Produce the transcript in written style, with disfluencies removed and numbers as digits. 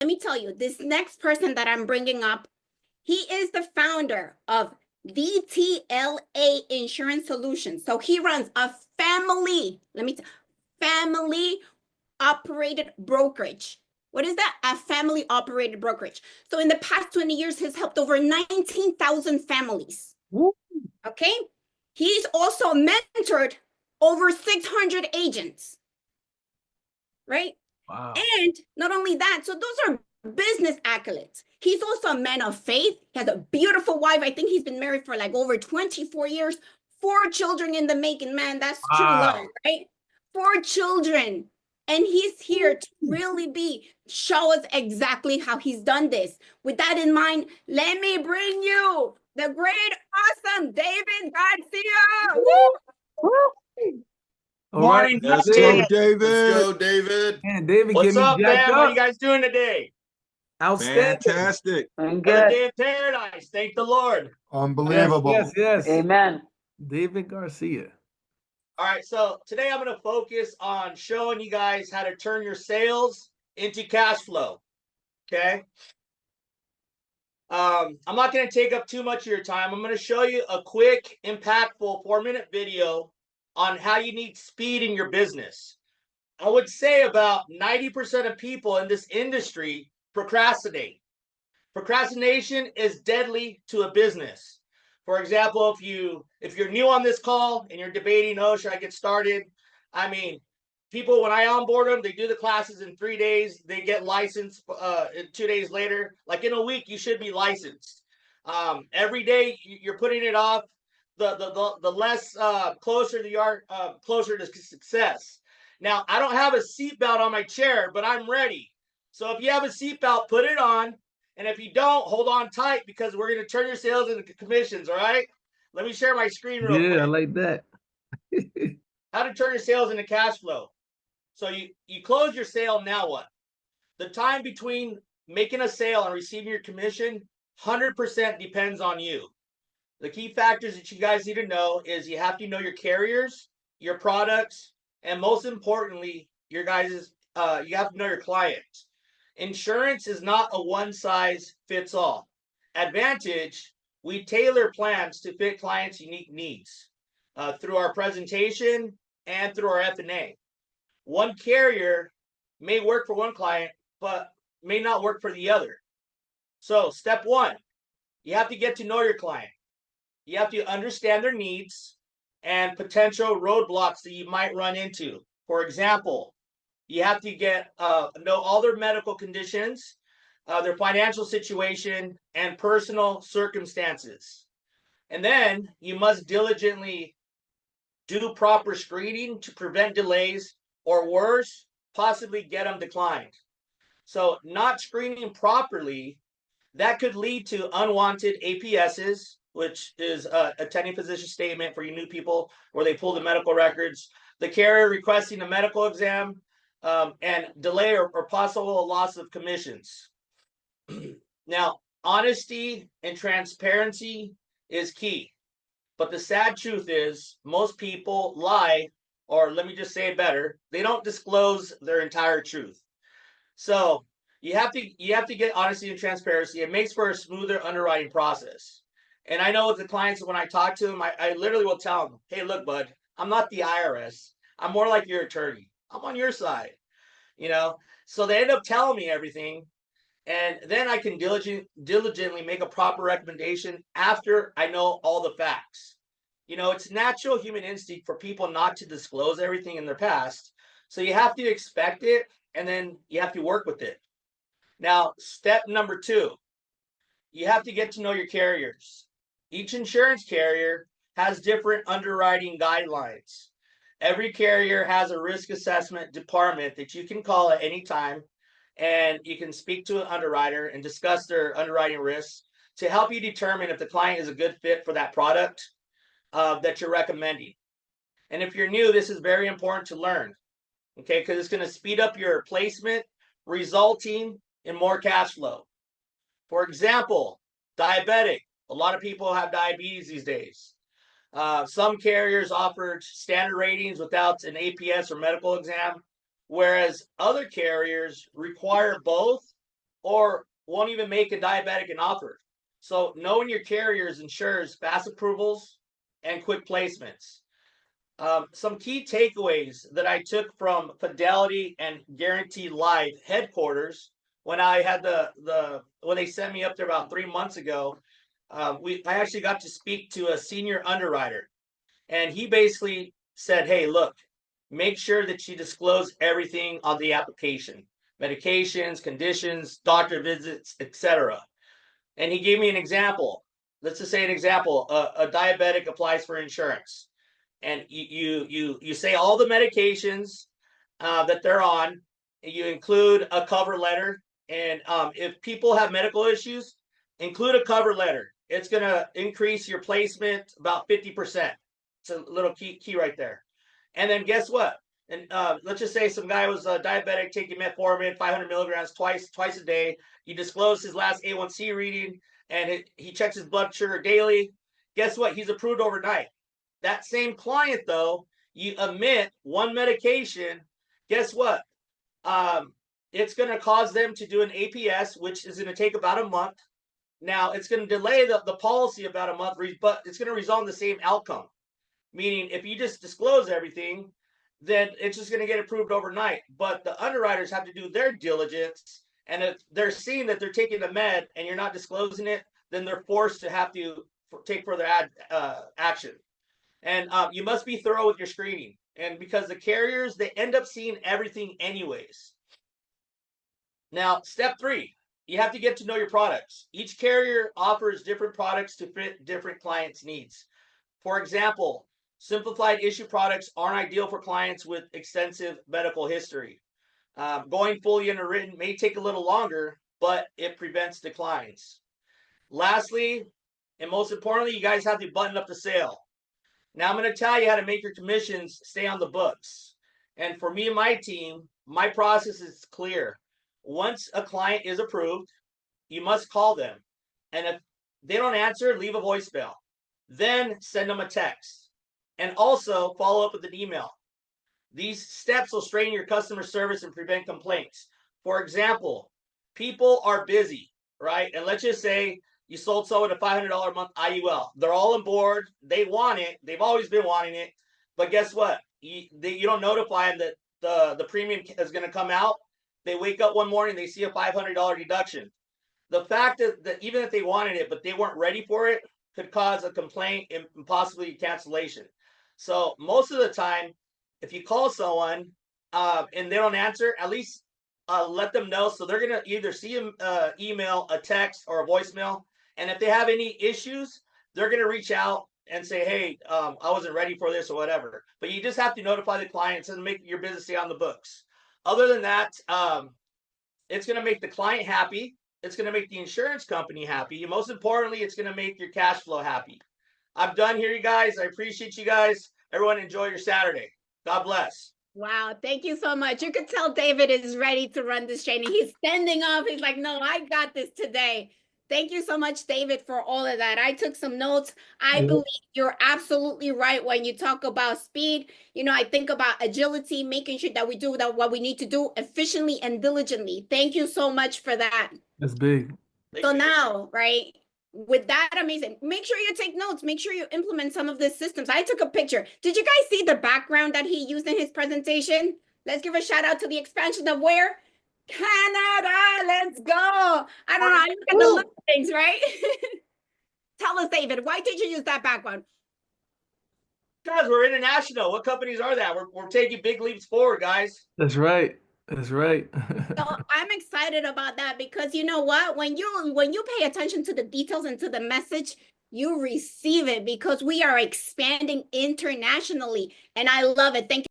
let me tell you, this next person that I'm bringing up, he is the founder of VTLA Insurance Solutions. So he runs a family, family operated brokerage. What is that? A family operated brokerage. So in the past 20 years, he's helped over 19,000 families. Woo. Okay. He's also mentored over 600 agents. Right. Wow. And not only that, so those are business accolades. He's also a man of faith. He has a beautiful wife. I think he's been married for like over 24 years, 4 children in the making. Man, that's true love, right? 4 children. And he's here to really show us exactly how he's done this. With that in mind, let me bring you the great, awesome David Garcia. Woo! Morning, Let's David. go, David. Let's go, David. Man, David, What's get me up, jacked man? How up. you guys doing today? Outstanding. Fantastic. Another day in paradise. Thank the Lord. Unbelievable. Yes. Amen. David Garcia. All right, so today I'm going to focus on showing you guys how to turn your sales into cash flow. Okay. I'm not going to take up too much of your time. I'm going to show you a quick, impactful 4-minute video on how you need speed in your business. I would say about 90% of people in this industry procrastinate. Procrastination is deadly to a business. For example, if you're new on this call and you're debating, oh, should I get started? I mean, people, when I onboard them, they do the classes in 3 days. They get licensed 2 days later. Like in a week, you should be licensed. Every day you're putting it off. The less closer you are, closer to success. Now, I don't have a seatbelt on my chair, but I'm ready. So if you have a seatbelt, put it on. And if you don't, hold on tight because we're going to turn your sales into commissions, all right? Let me share my screen real quick. Yeah, I like that. How to turn your sales into cash flow. So you close your sale, now what? The time between making a sale and receiving your commission, 100% depends on you. The key factors that you guys need to know is you have to know your carriers, your products, and most importantly, you have to know your clients. Insurance is not a one-size-fits-all. Advantage, we tailor plans to fit clients' unique needs through our presentation and through our F&A. One carrier may work for one client, but may not work for the other. So step 1, you have to get to know your client. You have to understand their needs and potential roadblocks that you might run into. For example, you have to know all their medical conditions, their financial situation, and personal circumstances. And then you must diligently do proper screening to prevent delays, or worse, possibly get them declined. So not screening properly, that could lead to unwanted APSs, which is attending physician statement for you new people, where they pull the medical records, the carrier requesting a medical exam, and delay or possible loss of commissions. Now, honesty and transparency is key. But the sad truth is most people lie, or let me just say it better, they don't disclose their entire truth. So you have to get honesty and transparency. It makes for a smoother underwriting process. And I know with the clients, when I talk to them, I literally will tell them, hey, look, bud, I'm not the IRS. I'm more like your attorney. I'm on your side, So they end up telling me everything. And then I can diligently make a proper recommendation after I know all the facts. It's natural human instinct for people not to disclose everything in their past. So you have to expect it, and then you have to work with it. Now, step number 2, you have to get to know your carriers. Each insurance carrier has different underwriting guidelines. Every carrier has a risk assessment department that you can call at any time, and you can speak to an underwriter and discuss their underwriting risks to help you determine if the client is a good fit for that product that you're recommending. And if you're new, this is very important to learn, okay, because it's going to speed up your placement, resulting in more cash flow. For example, diabetic. A lot of people have diabetes these days. Some carriers offer standard ratings without an APS or medical exam, whereas other carriers require both or won't even make a diabetic an offer. So knowing your carriers ensures fast approvals and quick placements. Some key takeaways that I took from Fidelity and Guarantee Life headquarters when I had when they sent me up there about 3 months ago. I actually got to speak to a senior underwriter, and he basically said, "Hey, look, make sure that you disclose everything on the application: medications, conditions, doctor visits, etc." And he gave me an example. Let's just say an example: a diabetic applies for insurance, and you say all the medications that they're on. You include a cover letter, and if people have medical issues, include a cover letter. It's going to increase your placement about 50%. It's a little key right there. And then guess what? And let's just say some guy was diabetic, taking metformin, 500 milligrams twice a day. You disclose his last A1C reading, and he checks his blood sugar daily. Guess what? He's approved overnight. That same client, though, you omit one medication. Guess what? It's going to cause them to do an APS, which is going to take about a month. Now, it's going to delay the policy about a month, but it's going to result in the same outcome. Meaning, if you just disclose everything, then it's just going to get approved overnight. But the underwriters have to do their diligence. And if they're seeing that they're taking the med and you're not disclosing it, then they're forced to have to take further action. And you must be thorough with your screening. And because the carriers, they end up seeing everything anyways. Now, step 3, you have to get to know your products. Each carrier offers different products to fit different clients' needs. For example, simplified issue products aren't ideal for clients with extensive medical history. Going fully underwritten may take a little longer, but it prevents declines. Lastly, and most importantly, you guys have to button up the sale. Now I'm going to tell you how to make your commissions stay on the books. And for me and my team, my process is clear. Once a client is approved, you must call them. And if they don't answer, leave a voicemail. Then send them a text. And also follow up with an email. These steps will strengthen your customer service and prevent complaints. For example, people are busy, right? And let's just say you sold someone a $500 a month IUL. They're all on board. They want it. They've always been wanting it. But guess what? You don't notify them that the premium is going to come out. They wake up one morning, they see a $500 deduction. The fact that even if they wanted it, but they weren't ready for it, could cause a complaint and possibly cancellation. So most of the time, if you call someone and they don't answer, at least let them know. So they're going to either see an email, a text, or a voicemail. And if they have any issues, they're going to reach out and say, hey, I wasn't ready for this or whatever. But you just have to notify the clients and make your business stay on the books. Other than that, it's going to make the client happy. It's going to make the insurance company happy. And most importantly, it's going to make your cash flow happy. I'm done here, you guys. I appreciate you guys. Everyone enjoy your Saturday. God bless. Wow, thank you so much. You could tell David is ready to run this training. He's standing up. He's like, no, I got this today. Thank you so much, David, for all of that. I took some notes. I believe you're absolutely right when you talk about speed. You know, I think about agility, making sure that we do what we need to do efficiently and diligently. Thank you so much for that. That's big. So now, right, with that, amazing. Make sure you take notes. Make sure you implement some of the systems. I took a picture. Did you guys see the background that he used in his presentation? Let's give a shout out to the expansion of where? Canada. Let's go. I don't know. I look at the little things, right? Tell us, David, why did you use that background? Guys, we're international. What companies are that? We're taking big leaps forward, guys. That's right. That's right. So I'm excited about that because you know what? When you pay attention to the details and to the message, you receive it because we are expanding internationally. And I love it. Thank you.